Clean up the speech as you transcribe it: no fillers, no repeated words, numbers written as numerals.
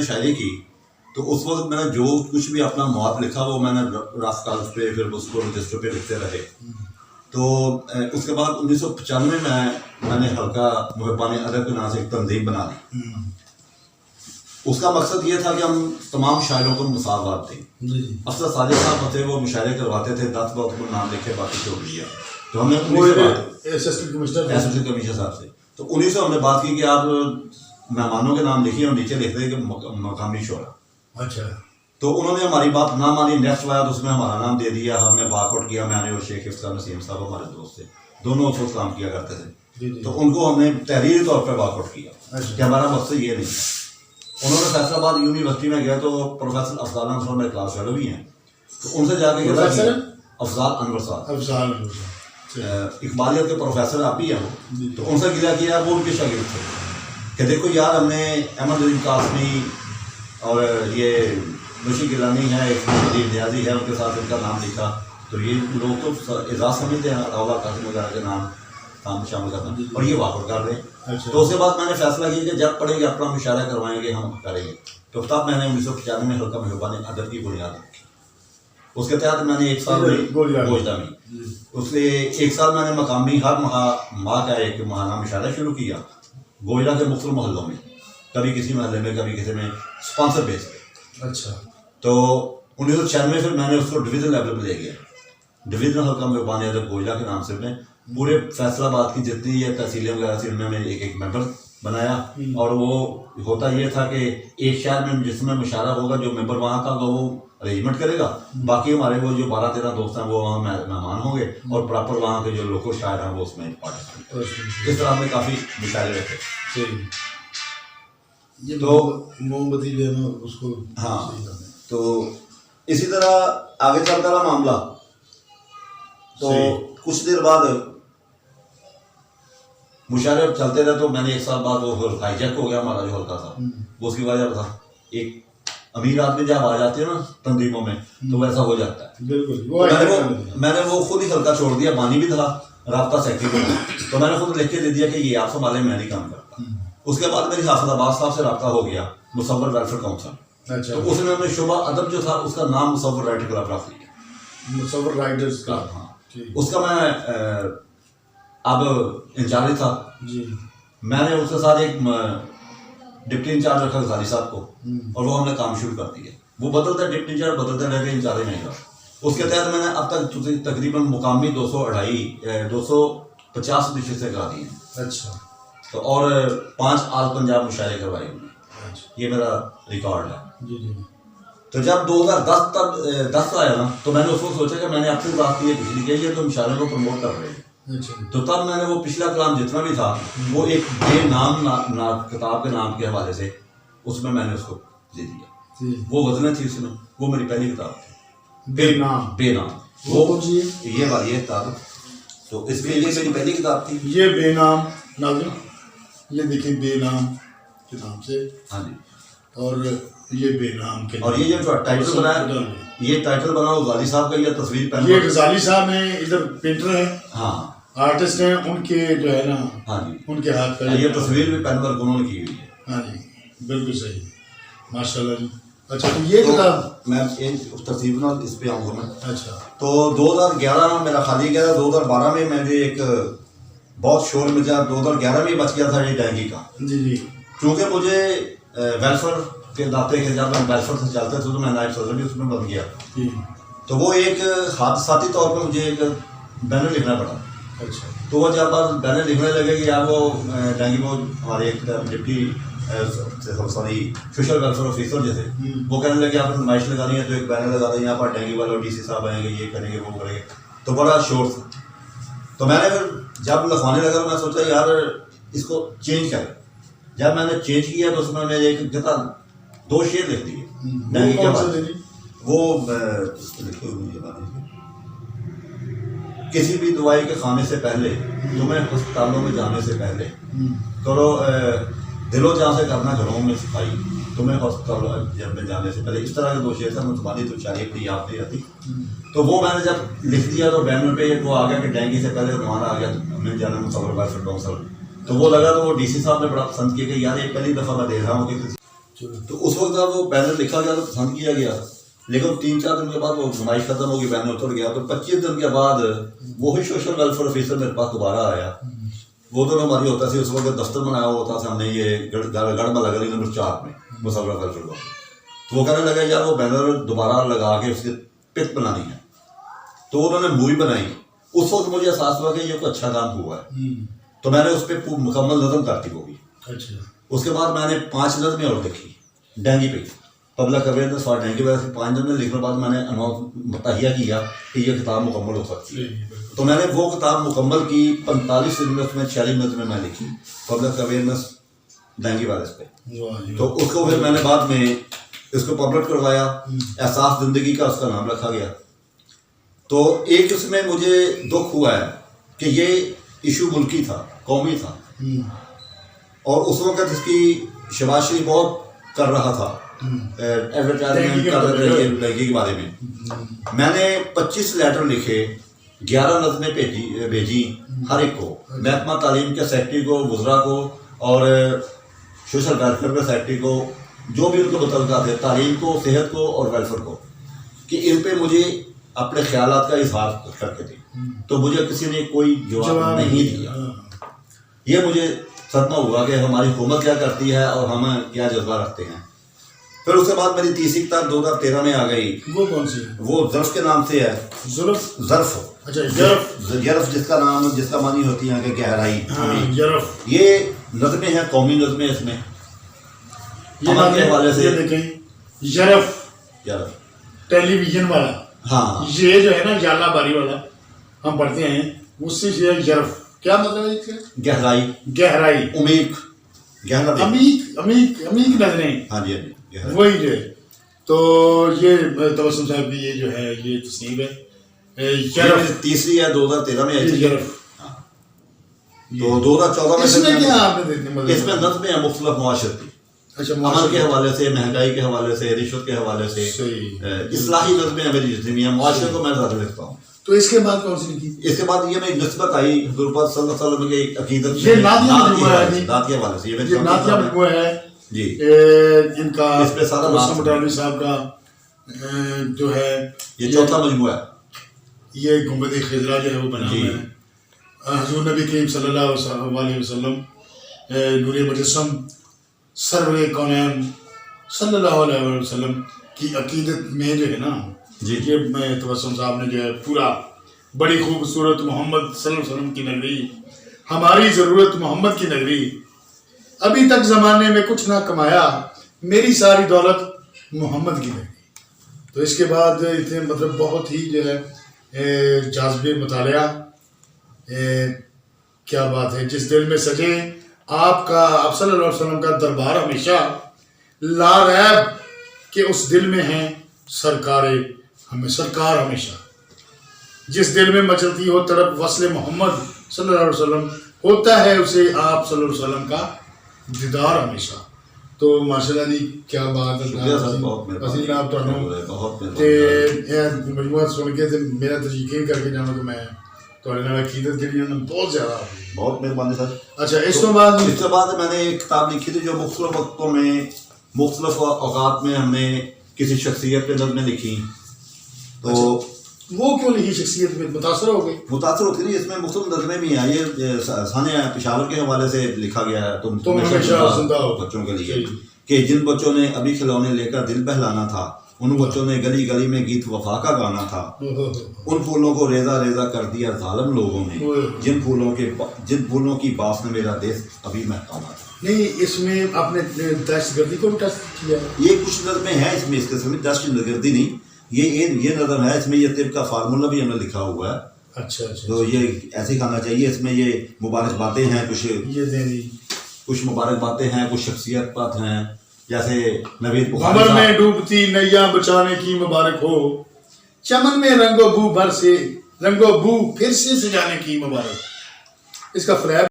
شاعری کی تو اس وقت میں نے جو کچھ بھی اپنا مواد لکھا وہ میں نے رف کاغذ پہ پھر اس کو رجسٹر پہ لکھتے رہے. تو اس کے بعد 1995 میں نے حلقہ محبان ادب کے نام سے ایک تنظیم بنا لی. اس کا مقصد یہ تھا کہ ہم تمام شاعروں کو مساوات دیں. افسر صادق صاحب تھے وہ مشاعرے کرواتے تھے 10 بہت کو نام لکھے باقی چھوڑ دیا. تو ہم نے اسسٹنٹ کمشنر صاحب سے تو انہیں سے ہم نے بات کی کہ آپ مہمانوں کے نام لکھیے اور نیچے لکھ دیں کہ مقامی شعرا. اچھا. تو انہوں نے ہماری بات نہ مانی. نیکسٹ آیا تو اس میں ہمارا نام دے دیا. ہم نے واک آؤٹ کیا. میں نے اور شیخ افتخار نسیم صاحب ہمارے دوست تھے, دونوں اس وقت کام کیا کرتے تھے. تو ان کو ہم نے تحریری طور پہ واک آؤٹ کیا کہ ہمارا مقصد یہ نہیں ہے. انہوں نے فیصل آباد یونیورسٹی میں گیا تو پروفیسر افضال انور میرے کلاس فیلو بھی ہیں. تو ان سے جا کے افضال انور صاحب اقبالیت کے پروفیسر آپ ہی ہیں وہ. تو ان سے گلا کیا وہ ان کے شاگرد تھے کہ دیکھو یار ہم نے احمد علی قاسمی اور یہ نشی گیلانی ہے, ندیم نیازی ہے, ان کے ساتھ ان کا نام لکھا. تو یہ لوگ تو اعزاز سمجھتے ہیں راولہ قاسم وغیرہ کے نام شامل کرنا اور یہ واک آؤٹ کر رہے ہیں. تو اس کے بعد میں نے فیصلہ کیا کہ جب پڑھیں گے اپنا مشاعرہ کروائیں گے ہم کریں گے. تو تب میں نے 1995 میں حلقہ محبان ادب کی بنیاد رکھی. اس کے تحت میں نے ایک سال میں گوجدہ میں اس سے ایک سال میں نے مقامی ہر ماہ کا ایک ماہانہ مشاعرہ شروع کیا گوجدہ کے مختلف محلوں میں, کبھی کسی محلے میں کبھی کسی میں اسپانسر بیس پہ. اچھا. تو 1996 پھر میں نے اس کو ڈویژن لیول پہ لے گیا. ڈویژن حلقہ محبان ادب گوجدہ کے نام سے میں پورے فیصل آباد کی جتنی یہ تحصیلیں وغیرہ تھیں ان میں ایک ممبر بنایا. اور وہ ہوتا یہ تھا کہ ایک شہر میں جس میں مشاعرہ ہوگا جو ممبر وہاں کا وہ ارینجمنٹ کرے گا, باقی ہمارے وہ جو 12-13 دوست ہیں وہ وہاں مہمان ہوں گے اور پراپر وہاں کے جو لوکل شاعر ہیں وہ اس میں پارٹیسپیٹ. اس طرح ہم نے کافی مشاعرے رکھے. تو موم بتی لینا اس کو. ہاں. تو اسی طرح آگے چلتا رہا معاملہ. تو کچھ دیر بعد مشاعرے چلتے رہے تو میں نے ایک سال بعد وہ ہائی جیک ہو گیا ہمارا جو حلقہ تھا. وہ اس کی وجہ تھا ایک امیر آدمی جب آ جاتے ہیں نا تنظیموں میں تو ویسا ہو جاتا ہے. بالکل. میں نے وہ خود ہی حلقہ چھوڑ دیا. بانی بھی تھا, رابطہ سیکٹری بنا, تو میں نے خود لکھ کے دے دیا کہ یہ آپ سنبھالیں میں نہیں کام کرتا. اس کے بعد میری حافظ عباس صاحب سے رابطہ ہو گیا, مصور ویلفیئر کاؤنسل. تو اس نے ہمیں شعبہ ادب جو تھا اس کا نام مصور رائٹر کلب رکھ لیا. مصور رائٹرز کا. ہاں. اس کا میں اب انچارج تھا. میں نے اس کے ساتھ ایک ڈپٹی انچارج رکھا غزالی صاحب کو اور وہ ہم نے کام شروع کر دیا. وہ بدلتا ڈپٹی انچارج بدلتے رہ گئے, انچارج نہیں رہا. اس کے تحت میں نے اب تک تقریباً مقامی 250 نشستیں کرا دی ہیں. اچھا. تو اور 5 آل پنجاب مشاعرے کروائے انہوں نے. یہ میرا ریکارڈ ہے. تو جب 2010 آیا نا تو میں نے اس کو سوچا کہ میں نے اپنی بات کی ہے پچھلی کہ یہ تو مشاعرے کو پروموٹ کر رہے ہیں. تو تب میں نے وہ پچھلا کلام جتنا بھی تھا وہ ایک بے نام کتاب کے نام کے حوالے سے اس میں نے اس کو دے دیا. وہ غزلیں تھی اس میں, وہ میری پہلی کتاب تھی بے نام. وہ یہ والی ہے کتاب. تو اس میں یہ میری پہلی کتاب تھی یہ بے نام ناظم. یہ دیکھیں بے نام کے نام سے. ہاں جی. اور یہ بے نام کے اور یہ جو ٹائٹل بنا یہ ٹائٹل بنا غزالی صاحب کا. یہ تصویر پہن یہ غزالی صاحب ہیں, ادھر پینٹر ہیں, ہاں آرٹسٹ ہیں, ان کے جو ہے نا ہاں جی ان کے ہاتھ کا یہ تصویر بھی پین ورک انہوں نے کی ہوئی ہے. ہاں جی بالکل صحیح, ماشاء اللہ جی. اچھا. تو یہ کتاب میں ترتیب نال اس پہ آؤں گا میں. اچھا. تو 2011 میرا خالی گیا. 2012 میں میں نے ایک بہت شور مچا. 2011 میں بچ گیا تھا یہ ڈینگی کا. جی. چونکہ مجھے ویلفیئر کے داتے کے جب میں ویلفیئر سے چلتے تھے تو میں نائب صدر بھی اس میں بن گیا. تو وہ ایک حادثاتی طور پہ مجھے ایک بینر لکھنا پڑا. اچھا. تو وہ جب بینر لکھنے لگے کہ یار وہ ڈینگی وہ ہمارے ایک ڈپٹی سوشل ویلفیئر آفیسر جیسے وہ کہنے لگے آپ نے نمائش لگانی ہے تو ایک بینر لگا دیں, یہاں پر ڈینگی والے ڈی سی صاحب آئیں گے, یہ کریں گے وہ کریں گے. تو بڑا شور تھا. تو میں نے پھر جب لکھوانے لگا میں سوچا یار اس کو چینج کریں. جب میں نے چینج کیا تو اس میں نے ایک جتا 2 شعر لکھ دیے ڈینگی کے بعد. وہ لکھے ہوئے کسی بھی دوائی کے کھانے سے پہلے تمہیں ہسپتالوں میں جانے سے پہلے کرو دل و جان سے کرنا گھروں میں صفائی تمہیں ہسپتال میں جانے سے پہلے. اس طرح کے 2 شعر تھے. زبانی تو شاعری اپنی یاد نہیں آتی. تو وہ میں نے جب لکھ دیا تو بینر پہ وہ آ گیا کہ ڈینگی سے پہلے تمہارا آ گیا مل جانا مصور ویلفیئر کاؤنسل. تو وہ لگا تو وہ ڈی سی صاحب نے بڑا پسند کیا کہ یار یہ پہلی دفعہ میں دیکھ رہا ہوں کہ تو اس وقت جب وہ بینر لکھا گیا تو پسند کیا گیا، لیکن 3-4 دن کے بعد وہ نمائش ختم ہوگی، بینر اتر گیا، تو 25 دن کے بعد وہی سوشل ویلفیئر آفیسر میرے پاس دوبارہ آیا. وہ تو ہماری ہوتا سی اس وقت دفتر بنایا ہوتا تھا ہم نے یہ گڑھ ملا گلی نمبر 4 میں مسافر ویلفیئر کو. تو وہ کہنے لگا یار وہ بینر دوبارہ لگا کے اس کی پک بنانی ہے. تو انہوں نے مووی بنائی. اس وقت مجھے احساس ہوا کہ یہ کوئی اچھا کام ہوا ہے، تو میں نے اس پہ مکمل نظم کرتی ہوگی. اس کے بعد میں نے 5 نظمیں اور لکھی ڈینگی پہ، پبلک اویئرنیس اور ڈینگی وجہ سے 5 نظمیں لکھنے کے بعد میں نے تہیہ کیا کہ یہ کتاب مکمل ہو سکتی ہے. تو میں نے وہ کتاب مکمل کی 45 دن میں، اس میں 46 نظمیں میں لکھی پبلک اویئرنیس ڈینگی وائرس پہ. تو اس کو پھر میں نے بعد میں اس کو پبلک کروایا، احساس زندگی کا اس کا نام رکھا گیا. تو ایک اس میں مجھے دکھ ہوا ہے کہ یہ ایشو ملکی تھا، قومی تھا، اور اس وقت اس کی شباز شریف بہت کر رہا تھا ایڈورٹائزمنٹ کر رہے لڑکی کے بارے میں. میں نے 25 لیٹر لکھے، 11 نظمیں بھیجی ہر ایک کو، محکمہ تعلیم کے سیکرٹری کو، وزراء کو، اور سوشل ویلفیئر کے سیکرٹری کو، جو بھی ان کو متعلقہ تھے، تعلیم کو، صحت کو اور ویلفیئر کو، کہ ان پہ مجھے اپنے خیالات کا اظہار کر کے دیں. تو مجھے کسی نے کوئی جواب نہیں دیا. یہ مجھے صدمہ ہوا کہ ہماری حکومت کیا کرتی ہے اور ہم کیا جذبہ رکھتے ہیں. پھر اس کے بعد میری تیسری کتاب 2013 میں آ گئی. وہ کون سی؟ وہ ظرف کے نام سے ہے. ظرف. اچھا، ظرف جس کا نام، جس کا معنی ہوتی ہے کہ گہرائی. ظرف یہ نظمیں ہیں، قومی نظمیں. اس میں امن کے حوالے سے دیکھیں، ظرف ٹیلی ویژن والا، ہاں یہ جو ہے نا جالا باری والا ہم پڑھتے ہیں، اس سے یہ ظرف کیا مطلب ہے اس کا؟ گہرائی، عمیق، گہرا، عمیق نظریں. ہاں جی وہی جو ہے. تو یہ تبسم صاحب کی یہ جو ہے یہ تصنیف ہے ظرف، تیسری ہے 2013 میں آئی تھی. ظرف. تو 2014 اس میں کیا آپ نے دیکھنے اس میں نظمیں ہیں مختلف معاشرتی، اچھا، امن کے حوالے سے، مہنگائی کے حوالے سے، رشوت کے حوالے سے، اصلاحی نظمیں ہیں میری جتنی ہیں. معاشرے کو میں زیادہ لکھتا ہوں. تو اس کے بعد کون سی لکھی؟ اس کے بعد یہ میں نسبت آئی حضور پاک صلی اللہ علیہ وسلم کی ایک عقیدت، یہ نعتیہ مجموعہ ہے، نعتیہ حوالے سے، یہ نعتیہ مجموعہ ہے جی. ان کا اس پہ سارا مسلم مٹالوی صاحب کا جو ہے یہ چوتھا مجموعہ ہے. یہ گنبد خضرا جو ہے وہ بنا ہوا ہے. حضور نبی کریم صلی اللہ علیہ وسلم نور مجسم سرور کونین صلی اللہ علیہ وسلم کی عقیدت میں جو ہے نا، یہ میں تبسم صاحب نے جو ہے پورا بڑی خوبصورت محمد صلی اللہ علیہ وسلم کی نگری، ہماری ضرورت محمد کی نگری، ابھی تک زمانے میں کچھ نہ کمایا، میری ساری دولت محمد کی نگری. تو اس کے بعد اتنے مطلب بہت ہی جو ہے جاذب مطالعہ، کیا بات ہے. جس دل میں سجے آپ صلی اللہ علیہ وسلم کا دربار ہمیشہ، لا ریب کہ اس دل میں ہیں سرکار ہمیشہ. جس دل میں مچلتی ہو طرف وصل محمد صلی اللہ علیہ وسلم، ہوتا ہے اسے آپ صلی اللہ علیہ وسلم کا دیدار ہمیشہ. تو ماشاء اللہ جی کیا بات ہے. آپ مجموعہ سن کے میرا تو یقین کر کے جانا کہ میں عقیدت کے لیے بہت زیادہ. بہت مہربانی سر. اچھا، اس کے بعد میں نے ایک کتاب لکھی تھی جو مختلف وقتوں میں، مختلف اوقات میں ہم نے کسی شخصیت پہ نظمیں لکھی. تو وہ کیوں لکھی شخصیت پہ؟ متاثر ہو گئی؟ متاثر ہوتی نہیں. اس میں مختلف نظمیں بھی ہیں. یہ ثانیہ پشاور کے حوالے سے لکھا گیا ہے، تم ہمیشہ زندہ ہو بچوں کے لیے، کہ جن بچوں نے ابھی کھلونے لے کر دل بہلانا تھا، ان بچوں نے گلی گلی میں گیت وفا کا گانا تھا. ان پھولوں کو ریزہ ریزہ کر دیا ظالم لوگوں نے، جن پھولوں کی باس نے میرا دیش ابھی مہکانا تھا. نہیں، اس میں آپ نے دہشت گردی کو بھی ٹچ کیا ہے. یہ کچھ نظمیں ہیں اس میں، اس قسم میں دہشت گردی نہیں. یہ نظم ہے، اس میں یہ طب کا فارمولہ بھی ہمیں لکھا ہوا ہے. اچھا. تو یہ ایسے کھانا چاہیے. اس میں یہ مبارک باتیں ہیں، کچھ مبارک باتیں ہیں، کچھ شخصیت بات ہیں، جیسے نوید بخاری عمر میں ڈوبتی نیا بچانے کی مبارک ہو، چمن میں رنگ و بو پھر سے سجانے کی مبارک. اس کا فلیپ